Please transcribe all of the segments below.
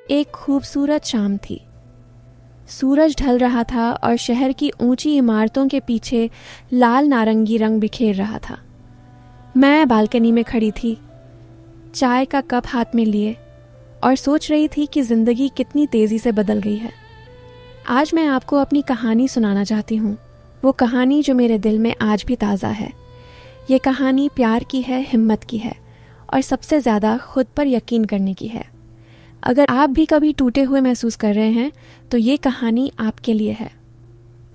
एक खूबसूरत शाम थी। सूरज ढल रहा था और शहर की ऊंची इमारतों के पीछे लाल नारंगी रंग बिखेर रहा था। मैं बालकनी में खड़ी थी, चाय का कप हाथ में लिए, और सोच रही थी कि जिंदगी कितनी तेजी से बदल गई है। आज मैं आपको अपनी कहानी सुनाना चाहती हूँ, वो कहानी जो मेरे दिल में आज भी ताज़ा है। ये कहानी प्यार की है, हिम्मत की है, और सबसे ज़्यादा खुद पर यकीन करने की है। अगर आप भी कभी टूटे हुए महसूस कर रहे हैं तो ये कहानी आपके लिए है।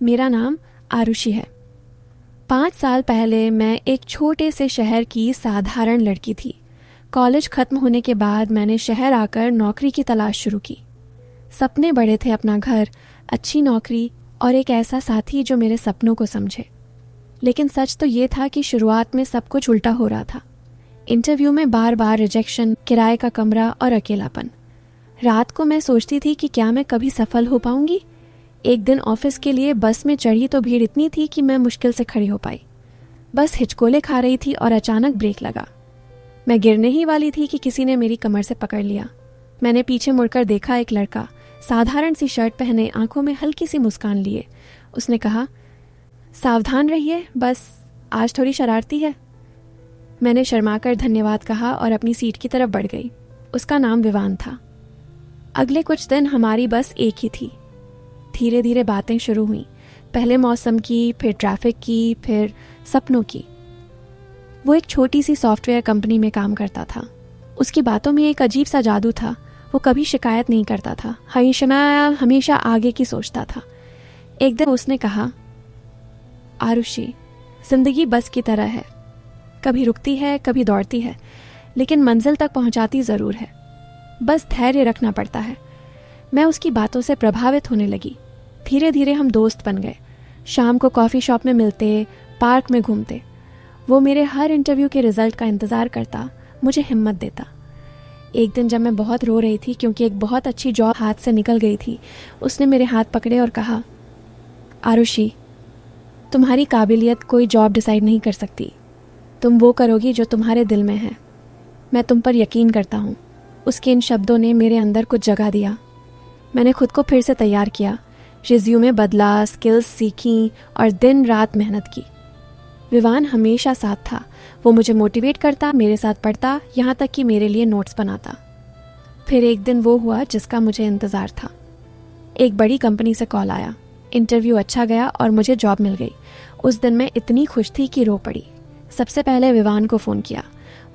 मेरा नाम आरुषि है। 5 साल पहले मैं एक छोटे से शहर की साधारण लड़की थी। कॉलेज खत्म होने के बाद मैंने शहर आकर नौकरी की तलाश शुरू की। सपने बड़े थे, अपना घर, अच्छी नौकरी और एक ऐसा साथी जो मेरे सपनों को समझे। लेकिन सच तो ये था कि शुरुआत में सब कुछ उल्टा हो रहा था। इंटरव्यू में बार बार रिजेक्शन, किराए का कमरा और अकेलापन। रात को मैं सोचती थी कि क्या मैं कभी सफल हो पाऊंगी। एक दिन ऑफिस के लिए बस में चढ़ी तो भीड़ इतनी थी कि मैं मुश्किल से खड़ी हो पाई। बस हिचकोले खा रही थी और अचानक ब्रेक लगा। मैं गिरने ही वाली थी कि किसी ने मेरी कमर से पकड़ लिया। मैंने पीछे मुड़कर देखा। एक लड़का, साधारण सी शर्ट पहने, आंखों में हल्की सी मुस्कान लिए। उसने कहा, सावधान रहिए, बस आज थोड़ी शरारती है। मैंने शर्माकर धन्यवाद कहा और अपनी सीट की तरफ बढ़ गई। उसका नाम विवान था। अगले कुछ दिन हमारी बस एक ही थी। धीरे धीरे बातें शुरू हुई, पहले मौसम की, फिर ट्रैफिक की, फिर सपनों की। वो एक छोटी सी सॉफ्टवेयर कंपनी में काम करता था। उसकी बातों में एक अजीब सा जादू था। वो कभी शिकायत नहीं करता था, हमेशा आगे की सोचता था। एक दिन उसने कहा, आरुषि, जिंदगी बस की तरह है, कभी रुकती है, कभी दौड़ती है, लेकिन मंजिल तक पहुंचाती ज़रूर है। बस धैर्य रखना पड़ता है। मैं उसकी बातों से प्रभावित होने लगी। धीरे धीरे हम दोस्त बन गए। शाम को कॉफ़ी शॉप में मिलते, पार्क में घूमते। वो मेरे हर इंटरव्यू के रिजल्ट का इंतज़ार करता, मुझे हिम्मत देता। एक दिन जब मैं बहुत रो रही थी क्योंकि एक बहुत अच्छी जॉब हाथ से निकल गई थी, उसने मेरे हाथ पकड़े और कहा, आरुषि, तुम्हारी काबिलियत कोई जॉब डिसाइड नहीं कर सकती। तुम वो करोगी जो तुम्हारे दिल में है। मैं तुम पर यकीन करता हूँ। उसके इन शब्दों ने मेरे अंदर कुछ जगा दिया। मैंने खुद को फिर से तैयार किया, रिज्यूमे बदला, स्किल्स सीखी और दिन रात मेहनत की। विवान हमेशा साथ था। वो मुझे मोटिवेट करता, मेरे साथ पढ़ता, यहाँ तक कि मेरे लिए नोट्स बनाता। फिर एक दिन वो हुआ जिसका मुझे इंतज़ार था। एक बड़ी कंपनी से कॉल आया। इंटरव्यू अच्छा गया और मुझे जॉब मिल गई। उस दिन मैं इतनी खुश थी कि रो पड़ी। सबसे पहले विवान को फ़ोन किया।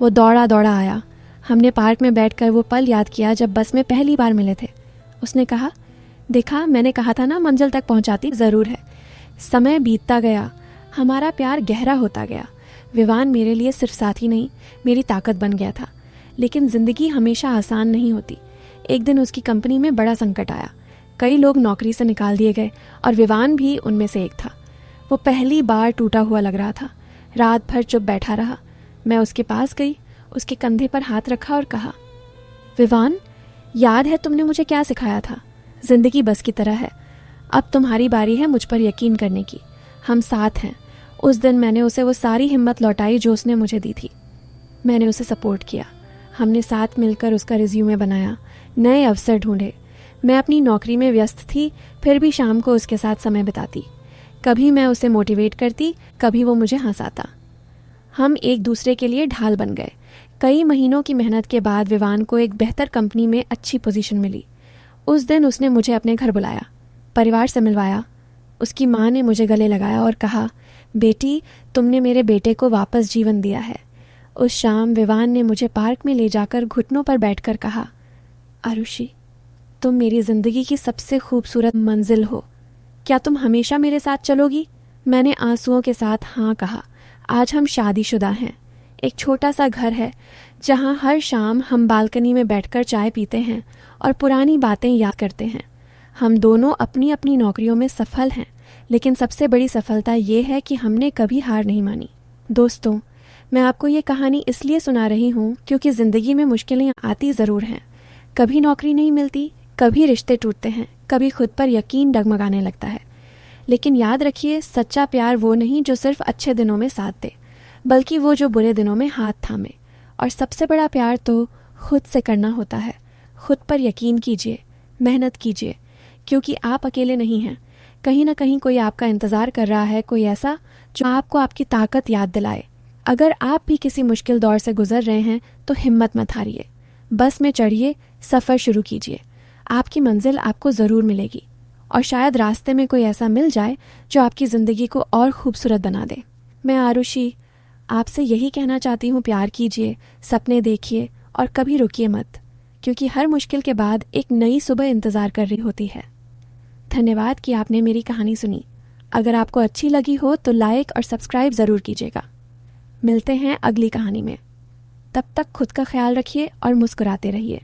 वो दौड़ा दौड़ा आया। हमने पार्क में बैठकर वो पल याद किया जब बस में पहली बार मिले थे। उसने कहा, देखा, मैंने कहा था ना, मंजिल तक पहुंचाती ज़रूर है। समय बीतता गया, हमारा प्यार गहरा होता गया। विवान मेरे लिए सिर्फ साथी नहीं, मेरी ताकत बन गया था। लेकिन ज़िंदगी हमेशा आसान नहीं होती। एक दिन उसकी कंपनी में बड़ा संकट आया। कई लोग नौकरी से निकाल दिए गए और विवान भी उनमें से एक था। वो पहली बार टूटा हुआ लग रहा था। रात भर चुप बैठा रहा। मैं उसके पास गई, उसके कंधे पर हाथ रखा और कहा, विवान, याद है तुमने मुझे क्या सिखाया था? जिंदगी बस की तरह है। अब तुम्हारी बारी है मुझ पर यकीन करने की। हम साथ हैं। उस दिन मैंने उसे वो सारी हिम्मत लौटाई जो उसने मुझे दी थी। मैंने उसे सपोर्ट किया। हमने साथ मिलकर उसका रिज्यूमे बनाया, नए अवसर ढूंढे। मैं अपनी नौकरी में व्यस्त थी, फिर भी शाम को उसके साथ समय बिताती। कभी मैं उसे मोटिवेट करती, कभी वो मुझे हंसाता। हम एक दूसरे के लिए ढाल बन गए। कई महीनों की मेहनत के बाद विवान को एक बेहतर कंपनी में अच्छी पोजीशन मिली। उस दिन उसने मुझे अपने घर बुलाया, परिवार से मिलवाया। उसकी माँ ने मुझे गले लगाया और कहा, बेटी, तुमने मेरे बेटे को वापस जीवन दिया है। उस शाम विवान ने मुझे पार्क में ले जाकर घुटनों पर बैठकर कहा, आरुषि, तुम मेरी ज़िंदगी की सबसे खूबसूरत मंजिल हो। क्या तुम हमेशा मेरे साथ चलोगी? मैंने आंसुओं के साथ हाँ कहा। आज हम शादीशुदा हैं। एक छोटा सा घर है जहाँ हर शाम हम बालकनी में बैठकर चाय पीते हैं और पुरानी बातें याद करते हैं। हम दोनों अपनी अपनी नौकरियों में सफल हैं, लेकिन सबसे बड़ी सफलता ये है कि हमने कभी हार नहीं मानी। दोस्तों, मैं आपको ये कहानी इसलिए सुना रही हूँ क्योंकि ज़िंदगी में मुश्किलें आती ज़रूर हैं। कभी नौकरी नहीं मिलती, कभी रिश्ते टूटते हैं, कभी खुद पर यकीन डगमगाने लगता है। लेकिन याद रखिए, सच्चा प्यार वो नहीं जो सिर्फ अच्छे दिनों में साथ दे, बल्कि वो जो बुरे दिनों में हाथ थामे। और सबसे बड़ा प्यार तो खुद से करना होता है, खुद पर यकीन कीजिए, मेहनत कीजिए, क्योंकि आप अकेले नहीं हैं। कहीं ना कहीं कोई आपका इंतज़ार कर रहा है, कोई ऐसा जो आपको आपकी ताकत याद दिलाए। अगर आप भी किसी मुश्किल दौर से गुजर रहे हैं तो हिम्मत मत हारिए। बस में चढ़िए, सफ़र शुरू कीजिए। आपकी मंजिल आपको ज़रूर मिलेगी और शायद रास्ते में कोई ऐसा मिल जाए जो आपकी ज़िंदगी को और खूबसूरत बना दे। मैं आरुषि आपसे यही कहना चाहती हूँ, प्यार कीजिए, सपने देखिए और कभी रुकिए मत, क्योंकि हर मुश्किल के बाद एक नई सुबह इंतज़ार कर रही होती है। धन्यवाद कि आपने मेरी कहानी सुनी। अगर आपको अच्छी लगी हो तो लाइक और सब्सक्राइब ज़रूर कीजिएगा। मिलते हैं अगली कहानी में। तब तक खुद का ख्याल रखिए और मुस्कुराते रहिए।